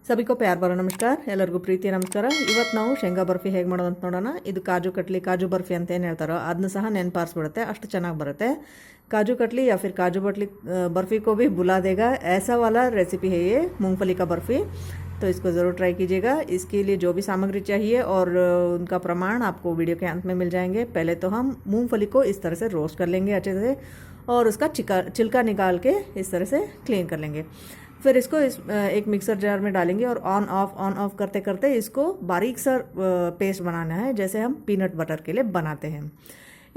ಸಭಿಕೋ ಪ್ಯಾರ್ ಬರೋ ನಮಸ್ಕಾರ, ಎಲ್ಲರಿಗೂ ಪ್ರೀತಿಯ ನಮಸ್ಕಾರ. ಇವತ್ತು ನಾವು ಶೇಂಗಾ ಬರ್ಫಿ ಹೇಗೆ ಮಾಡೋದು ಅಂತ ನೋಡೋಣ. ಇದು ಕಾಜು ಕಟ್ಲಿ, ಕಾಜು ಬರ್ಫಿ ಅಂತ ಏನು ಹೇಳ್ತಾರೋ ಅದನ್ನು ಸಹ ನೆನಪಾರಿಸ್ಬಿಡುತ್ತೆ, ಅಷ್ಟು ಚೆನ್ನಾಗಿ ಬರುತ್ತೆ. काजू कटली या फिर काजू बटली बर्फ़ी को भी बुला देगा, ऐसा वाला रेसिपी है ये मूंगफली का बर्फ़ी. तो इसको ज़रूर ट्राई कीजिएगा. इसके लिए जो भी सामग्री चाहिए और उनका प्रमाण आपको वीडियो के अंत में मिल जाएंगे. पहले तो हम मूंगफली को इस तरह से रोस्ट कर लेंगे अच्छे से और उसका छिलका निकाल के इस तरह से क्लीन कर लेंगे. फिर इसको एक मिक्सर जार में डालेंगे और ऑन ऑफ करते करते इसको बारीक सा पेस्ट बनाना है, जैसे हम पीनट बटर के लिए बनाते हैं.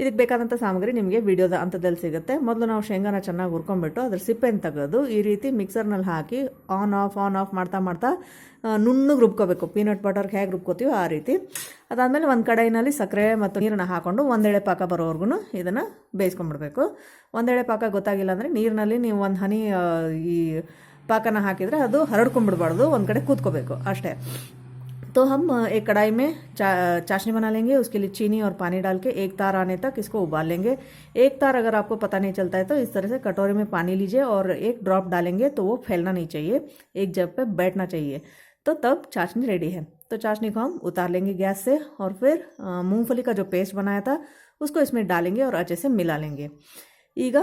ಇದಕ್ಕೆ ಬೇಕಾದಂಥ ಸಾಮಗ್ರಿ ನಿಮಗೆ ವಿಡಿಯೋದ ಅಂಥದ್ದಲ್ಲಿ ಸಿಗುತ್ತೆ. ಮೊದಲು ನಾವು ಶೇಂಗಾನ ಚೆನ್ನಾಗಿ ಹುರ್ಕೊಂಡ್ಬಿಟ್ಟು ಅದ್ರ ಸಿಪ್ಪೆನ ತೆಗೆದು ಈ ರೀತಿ ಮಿಕ್ಸರ್ನಲ್ಲಿ ಹಾಕಿ ಆನ್ ಆಫ್ ಮಾಡ್ತಾ ನುಣ್ಣಗೆ ರುಬ್ಕೋಬೇಕು. ಪೀನಟ್ ಬಟರ್ಗೆ ಹೇಗೆ ರುಬ್ಕೋತೀವೋ ಆ ರೀತಿ. ಅದಾದಮೇಲೆ ಒಂದು ಕಡಾಯಿನಲ್ಲಿ ಸಕ್ಕರೆ ಮತ್ತು ನೀರನ್ನು ಹಾಕ್ಕೊಂಡು ಒಂದೆಳೆ ಪಾಕ ಬರೋವರೆಗೂ ಇದನ್ನು ಬೇಯಿಸ್ಕೊಂಡ್ಬಿಡ್ಬೇಕು. ಒಂದೆಳೆ ಪಾಕ ಗೊತ್ತಾಗಿಲ್ಲ ಅಂದರೆ ನೀರಿನಲ್ಲಿ ನೀವು ಒಂದು ಹನಿ ಈ ಪಾಕನ ಹಾಕಿದರೆ ಅದು ಹರಡ್ಕೊಂಡ್ಬಿಡ್ಬಾರ್ದು, ಒಂದು ಕಡೆ ಕೂತ್ಕೋಬೇಕು ಅಷ್ಟೇ. तो हम एक कढ़ाई में चाशनी बना लेंगे. उसके लिए चीनी और पानी डाल के एक तार आने तक इसको उबाल लेंगे. एक तार अगर आपको पता नहीं चलता है तो इस तरह से कटोरे में पानी लीजिए और एक ड्रॉप डालेंगे तो वो फैलना नहीं चाहिए, एक जगह पे बैठना चाहिए. तो तब चाशनी रेडी है. तो चाशनी को हम उतार लेंगे गैस से और फिर मूंगफली का जो पेस्ट बनाया था उसको इसमें डालेंगे और अच्छे से मिला लेंगे. ಈಗ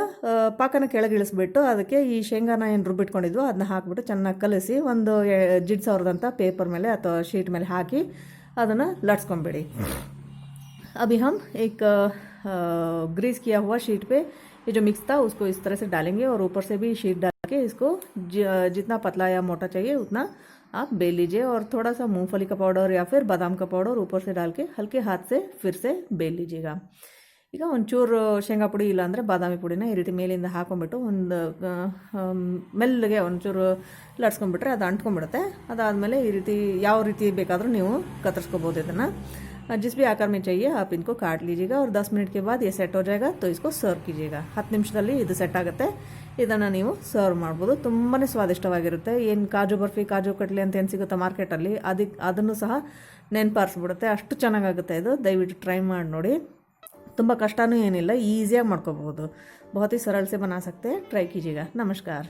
ಪಾಕನ ಕೆಳಗಿಳಿಸ್ಬಿಟ್ಟು ಅದಕ್ಕೆ ಈ ಶೇಂಗಾನ ಏನು ರುಬ್ಬಿಟ್ಕೊಂಡಿದ್ವು ಅದನ್ನ ಹಾಕಿಬಿಟ್ಟು ಚೆನ್ನಾಗಿ ಕಲಸಿ ಒಂದು ಜಿಡ್ಸವ್ರದಂಥ ಪೇಪರ್ ಮೇಲೆ ಅಥವಾ शीट ಮೇಲೆ ಹಾಕಿ ಅದನ್ನು लटस्ಕೊಂಬಿಡಿ. अभी हम एक ग्रीस किया हुआ शीट पे ये जो मिक्स था उसको इस तरह से डालेंगे और ऊपर से भी शीट डाल के इसको जितना पतला या मोटा चाहिए उतना आप बेल लीजिए और थोड़ा सा मूंगफली का पाउडर या फिर बादाम का पाउडर ऊपर से डाल के हल्के हाथ से फिर से बेल लीजिएगा. ಈಗ ಒಂಚೂರು ಶೇಂಗಾ ಪುಡಿ ಇಲ್ಲಾಂದರೆ ಬಾದಾಮಿ ಪುಡಿನ ಈ ರೀತಿ ಮೇಲಿಂದ ಹಾಕೊಂಡ್ಬಿಟ್ಟು ಒಂದು ಮೆಲ್ಲಗೆ ಒಂಚೂರು ಲಟ್ಸ್ಕೊಂಡ್ಬಿಟ್ರೆ ಅದು ಅಂಟ್ಕೊಂಡ್ಬಿಡುತ್ತೆ. ಅದಾದಮೇಲೆ ಈ ರೀತಿ ಯಾವ ರೀತಿ ಬೇಕಾದರೂ ನೀವು ಕತ್ತರಿಸ್ಕೋಬೋದು. ಇದನ್ನು जिस भी आकार में चाहिए आप इनको काट लीजिएगा और 10 मिनट के बाद ये सेट हो जाएगा तो इसको सर्व कीजिएगा. 10 ನಿಮಿಷದಲ್ಲಿ ಇದು ಸೆಟ್ ಆಗುತ್ತೆ. ಇದನ್ನು ನೀವು ಸರ್ವ್ ಮಾಡ್ಬೋದು. ತುಂಬಾ ಸ್ವಾದಿಷ್ಟವಾಗಿರುತ್ತೆ. ಏನು ಕಾಜು ಬರ್ಫಿ, ಕಾಜು ಕಟ್ಲಿ ಅಂತ ಏನು ಸಿಗುತ್ತೆ ಮಾರ್ಕೆಟಲ್ಲಿ ಅದನ್ನು ಸಹ ನೆನಪಾರಿಸ್ಬಿಡುತ್ತೆ, ಅಷ್ಟು ಚೆನ್ನಾಗಾಗುತ್ತೆ ಇದು. ದಯವಿಟ್ಟು ಟ್ರೈ ಮಾಡಿ ನೋಡಿ. ತುಂಬ ಕಷ್ಟನೂ ಏನಿಲ್ಲ, ಈಸಿಯಾಗಿ ಮಾಡ್ಕೋಬಹುದು. बहुत ही सरल से बना सकते हैं. ट्राई कीजिएगा. नमस्कार.